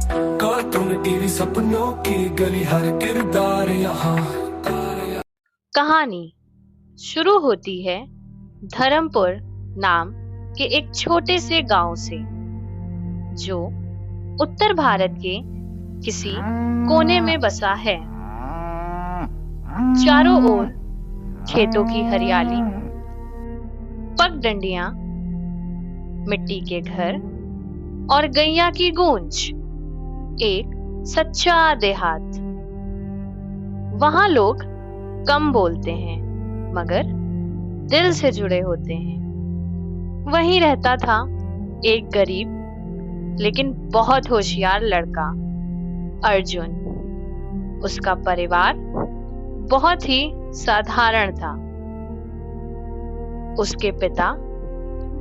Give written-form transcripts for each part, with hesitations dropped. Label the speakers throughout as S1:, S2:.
S1: Cartoon TV सपनों की गली हर किरदार यहाँ।
S2: कहानी शुरू होती है धर्मपुर नाम के एक छोटे से गांव से, जो उत्तर भारत के किसी कोने में बसा है। चारों ओर खेतों की हरियाली, पगडंडियां, मिट्टी के घर और गैया की गूंज। एक सच्चा देहात। वहां लोग कम बोलते हैं मगर दिल से जुड़े होते हैं। वहीं रहता था एक गरीब लेकिन बहुत होशियार लड़का, अर्जुन। उसका परिवार बहुत ही साधारण था। उसके पिता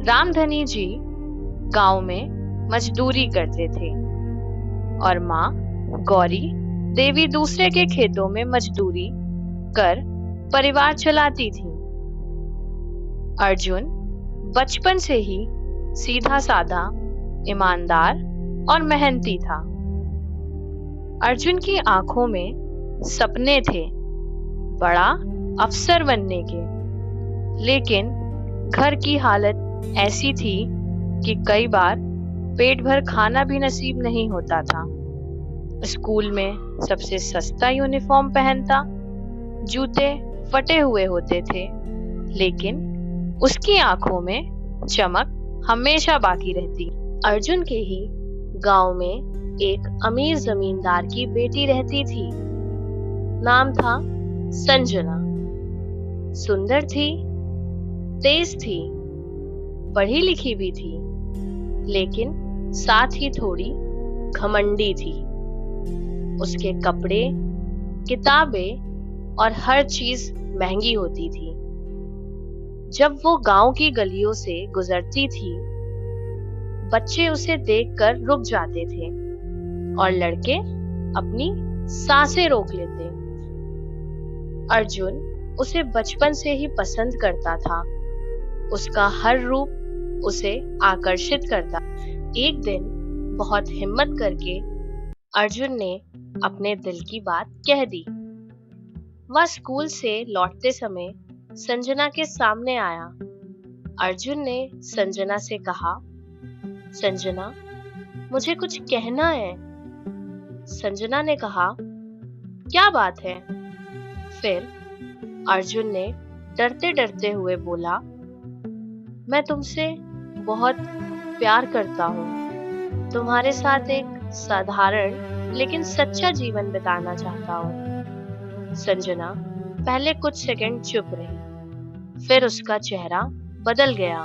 S2: रामधनी जी गांव में मजदूरी करते थे और माँ गौरी देवी दूसरे के खेतों में मजदूरी कर परिवार चलाती थी। अर्जुन बचपन से ही सीधा साधा, ईमानदार और मेहनती था। अर्जुन की आंखों में सपने थे, बड़ा अफसर बनने के, लेकिन घर की हालत ऐसी थी कि कई बार पेट भर खाना भी नसीब नहीं होता था। स्कूल में सबसे सस्ता यूनिफॉर्म पहनता, जूते फटे हुए होते थे, लेकिन उसकी आंखों में चमक हमेशा बाकी रहती। अर्जुन के ही गांव में एक अमीर जमींदार की बेटी रहती थी। नाम था संजना। सुंदर थी, तेज थी, पढ़ी लिखी भी थी, लेकिन साथ ही थोड़ी घमंडी थी। उसके कपड़े, किताबें और हर चीज महंगी होती थी। जब वो गांव की गलियों से गुजरती थी, बच्चे उसे देखकर रुक जाते थे और लड़के अपनी सांसें रोक लेते। अर्जुन उसे बचपन से ही पसंद करता था। उसका हर रूप उसे आकर्षित करता। एक दिन बहुत हिम्मत करके अर्जुन ने अपने दिल की बात कह दी। वह स्कूल से लौटते समय संजना के सामने आया। अर्जुन ने संजना से कहा, संजना, मुझे कुछ कहना है। संजना ने कहा, क्या बात है? फिर अर्जुन ने डरते डरते हुए बोला, मैं तुमसे बहुत प्यार करता हूँ। तुम्हारे साथ एक साधारण लेकिन सच्चा जीवन बिताना चाहता हूँ। संजना पहले कुछ सेकंड चुप रही, फिर उसका चेहरा बदल गया।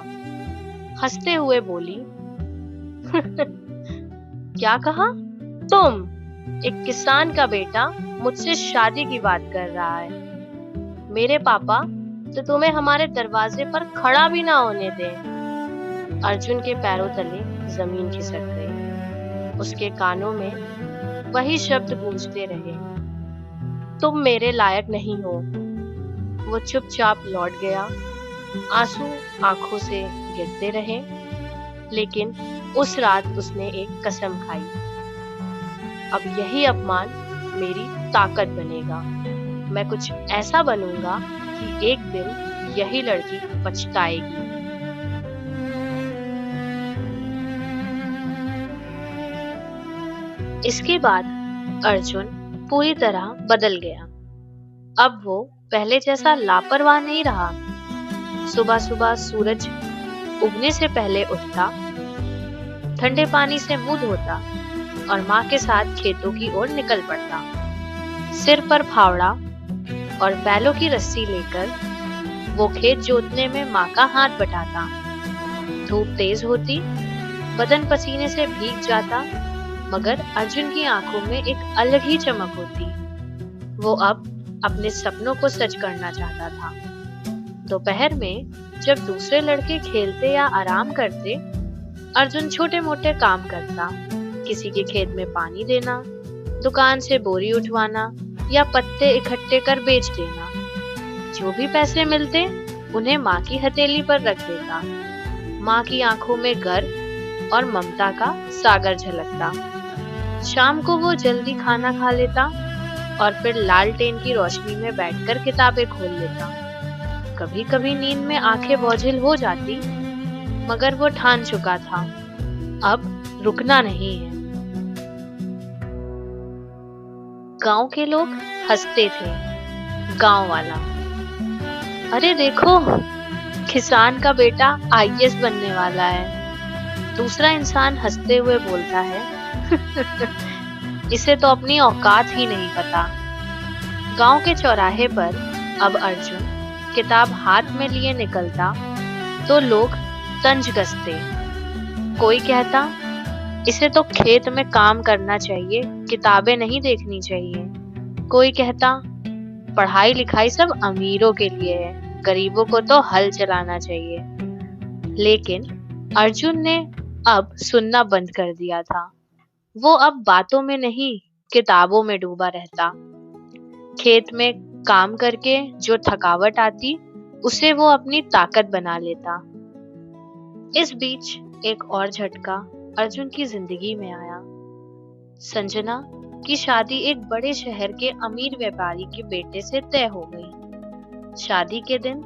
S2: हंसते हुए बोली, क्या कहा? तुम? एक किसान का बेटा मुझसे शादी की बात कर रहा है। मेरे पापा तो तुम्हें हमारे दरवाजे पर खड़ा भी ना होने दें। अर्जुन के पैरों तले जमीन खिसक गई। उसके कानों में वही शब्द गूंजते रहे, तुम मेरे लायक नहीं हो। वो चुपचाप लौट गया। आंसू आंखों से गिरते रहे, लेकिन उस रात उसने एक कसम खाई, अब यही अपमान मेरी ताकत बनेगा। मैं कुछ ऐसा बनूंगा कि एक दिन यही लड़की पछताएगी। इसके बाद अर्जुन पूरी तरह बदल गया। अब वो पहले जैसा लापरवाह नहीं रहा। सुबह सुबह सूरज उगने से पहले उठता, ठंडे पानी से मुंह धोता और माँ के साथ खेतों की ओर निकल पड़ता। सिर पर फावड़ा और बैलों की रस्सी लेकर वो खेत जोतने में माँ का हाथ बटाता। धूप तेज होती, बदन पसीने से भीग जाता, मगर अर्जुन की आंखों में एक अलग ही चमक होती। वो अब अपने सपनों को सच करना चाहता था। दोपहर में जब दूसरे लड़के खेलते या आराम करते, अर्जुन छोटे मोटे काम करता। किसी के खेत में पानी देना, दुकान से बोरी उठवाना या पत्ते इकट्ठे कर बेच देना। जो भी पैसे मिलते उन्हें माँ की हथेली पर रख देता। माँ की आंखों में गर्व और ममता का सागर झलकता। शाम को वो जल्दी खाना खा लेता और फिर लालटेन की रोशनी में बैठकर किताबें खोल लेता। कभी कभी नींद में आंखें बोझिल हो जाती, मगर वो ठान चुका था, अब रुकना नहीं है। गांव के लोग हंसते थे। गांव वाला, अरे देखो, किसान का बेटा आईएएस बनने वाला है। दूसरा इंसान हंसते हुए बोलता है, इसे तो अपनी औकात ही नहीं पता। गांव के चौराहे पर अब अर्जुन किताब हाथ में लिए निकलता तो लोग तंज कसते। कोई कहता, इसे तो खेत में काम करना चाहिए, किताबें नहीं देखनी चाहिए। कोई कहता, पढ़ाई लिखाई सब अमीरों के लिए है, गरीबों को तो हल चलाना चाहिए। लेकिन अर्जुन ने अब सुनना बंद कर दिया था। वो अब बातों में नहीं, किताबों में डूबा रहता। खेत में काम करके जो थकावट आती, उसे वो अपनी ताकत बना लेता। इस बीच एक और झटका अर्जुन की जिंदगी में आया। संजना की शादी एक बड़े शहर के अमीर व्यापारी के बेटे से तय हो गई। शादी के दिन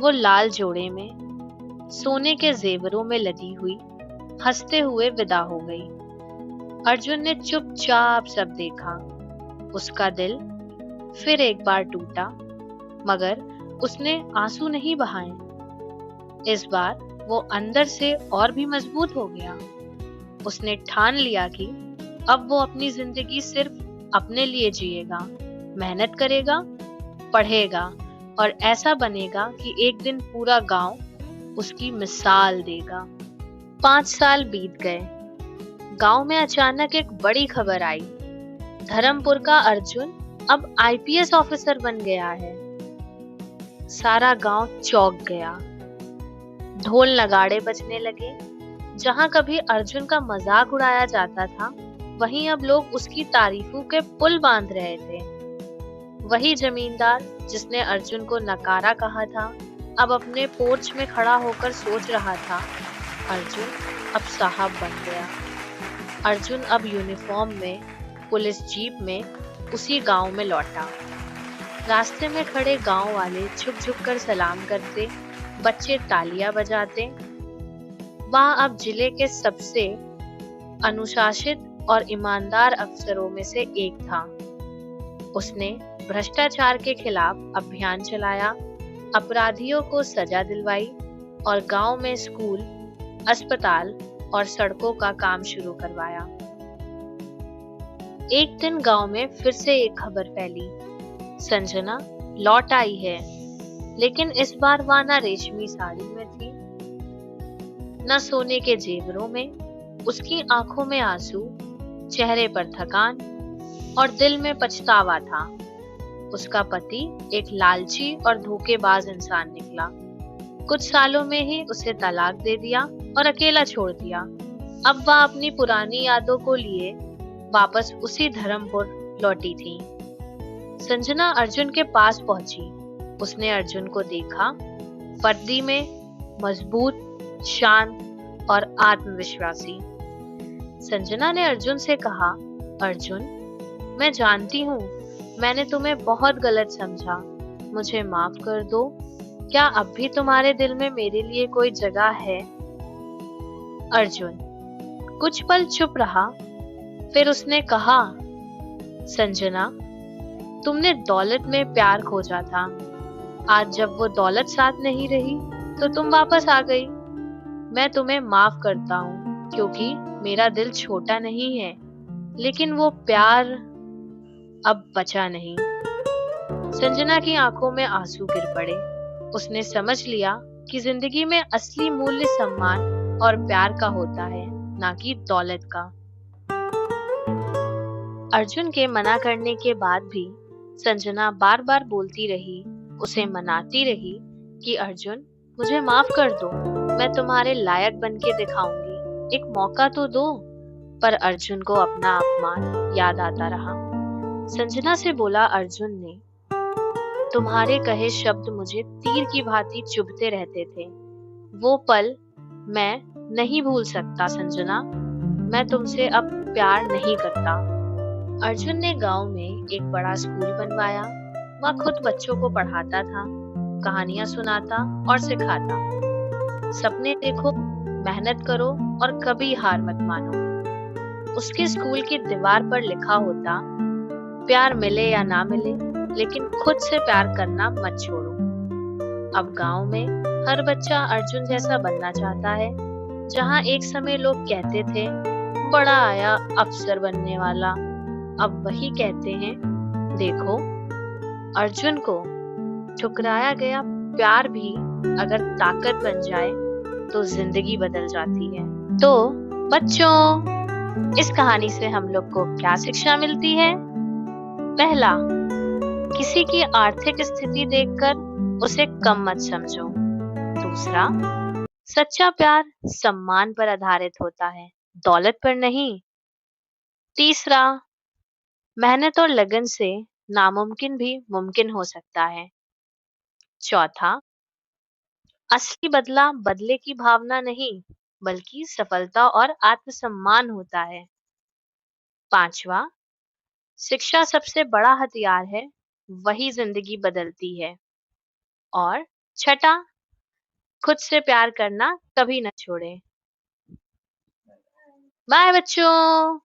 S2: वो लाल जोड़े में, सोने के जेवरों में लदी हुई, हंसते हुए विदा हो गई। अर्जुन ने चुपचाप सब देखा। उसका दिल फिर एक बार टूटा, मगर उसने आंसू नहीं बहाए। इस बार वो अंदर से और भी मजबूत हो गया। उसने ठान लिया कि अब वो अपनी जिंदगी सिर्फ अपने लिए जिएगा, मेहनत करेगा, पढ़ेगा और ऐसा बनेगा कि एक दिन पूरा गांव उसकी मिसाल देगा। 5 साल बीत गए। गांव में अचानक एक बड़ी खबर आई। धर्मपुर का अर्जुन अब आईपीएस ऑफिसर बन गया है। सारा गांव चौंक गया। ढोल नगाड़े बजने लगे। जहां कभी अर्जुन का मजाक उड़ाया जाता था, वहीं अब लोग उसकी तारीफों के पुल बांध रहे थे। वही जमींदार जिसने अर्जुन को नकारा कहा था, अब अपने पोर्च में खड़ा होकर सोच रहा था, अर्जुन अब साहब बन गया। अर्जुन अब यूनिफॉर्म में, पुलिस जीप में उसी गांव में लौटा। रास्ते में खड़े गांव वाले झुक झुक कर सलाम करते, बच्चे तालियां बजाते। वहां अब जिले के सबसे अनुशासित और ईमानदार अफसरों में से एक था। उसने भ्रष्टाचार के खिलाफ अभियान चलाया, अपराधियों को सजा दिलवाई और गांव में स्कूल, अस्पताल और सड़कों का काम शुरू करवाया। एक दिन गांव में फिर से एक खबर फैली। संजना लौट आई है, लेकिन इस बार वह ना रेशमी साड़ी में थी, न सोने के जेवरों में। उसकी आंखों में आंसू, चेहरे पर थकान और दिल में पछतावा था। उसका पति एक लालची और धोखेबाज इंसान निकला। कुछ सालों में ही उसे तलाक दे दिया और अकेला छोड़ दिया। अब वह अपनी पुरानी यादों को लिए वापस उसी धर्मपुर लौटी थी। संजना अर्जुन के पास पहुंची। उसने अर्जुन को देखा, वर्दी में, मजबूत, शांत और आत्मविश्वासी। संजना ने अर्जुन से कहा, अर्जुन, मैं जानती हूँ मैंने तुम्हें बहुत गलत समझा, मुझे माफ कर दो। क्या अब भी तुम्हारे दिल में मेरे लिए कोई जगह है? अर्जुन कुछ पल चुप रहा, फिर उसने कहा, संजना, तुमने दौलत में प्यार खोजा था। आज जब वो दौलत साथ नहीं रही तो तुम वापस आ गई। मैं तुम्हें माफ करता हूँ, क्योंकि मेरा दिल छोटा नहीं है, लेकिन वो प्यार अब बचा नहीं। संजना की आंखों में आंसू गिर पड़े। उसने समझ लिया कि जिंदगी में असली मूल्य सम्मान और प्यार का होता है, ना कि दौलत का। अर्जुन के मना करने के बाद भी संजना बार बार बोलती रही, उसे मनाती रही कि अर्जुन, मुझे माफ कर दो, मैं तुम्हारे लायक बन के दिखाऊंगी, एक मौका तो दो। पर अर्जुन को अपना अपमान याद आता रहा। संजना से बोला अर्जुन ने, तुम्हारे कहे शब्द मुझे तीर की भांति चुभते रहते थे। वो पल मैं नहीं भूल सकता संजना। मैं तुमसे अब प्यार नहीं करता। अर्जुन ने गांव में एक बड़ा स्कूल बनवाया। वह खुद बच्चों को पढ़ाता था, कहानियां सुनाता और सिखाता। सपने देखो, मेहनत करो और कभी हार मत मानो। उसके स्कूल की दीवार पर लिखा होता, प्यार मिले या ना मिले, लेकिन खुद से प्यार करना मत छोड़ो। अब गांव में हर बच्चा अर्जुन जैसा बनना चाहता है। जहां एक समय लोग कहते थे, बड़ा आया अफसर बनने वाला, अब वही कहते हैं, देखो, अर्जुन को ठुकराया गया प्यार भी अगर ताकत बन जाए तो जिंदगी बदल जाती है। तो बच्चों, इस कहानी से हम लोग को क्या शिक्षा मिलती है? पहला, किसी की आर्थिक स्थिति देखकर उसे कम मत समझो। दूसरा, सच्चा प्यार सम्मान पर आधारित होता है, दौलत पर नहीं। तीसरा, मेहनत और लगन से नामुमकिन भी मुमकिन हो सकता है। चौथा, असली बदला बदले की भावना नहीं, बल्कि सफलता और आत्मसम्मान होता है। पांचवा, शिक्षा सबसे बड़ा हथियार है, वही जिंदगी बदलती है। और छठा, खुद से प्यार करना कभी न छोड़े। बाय बच्चों।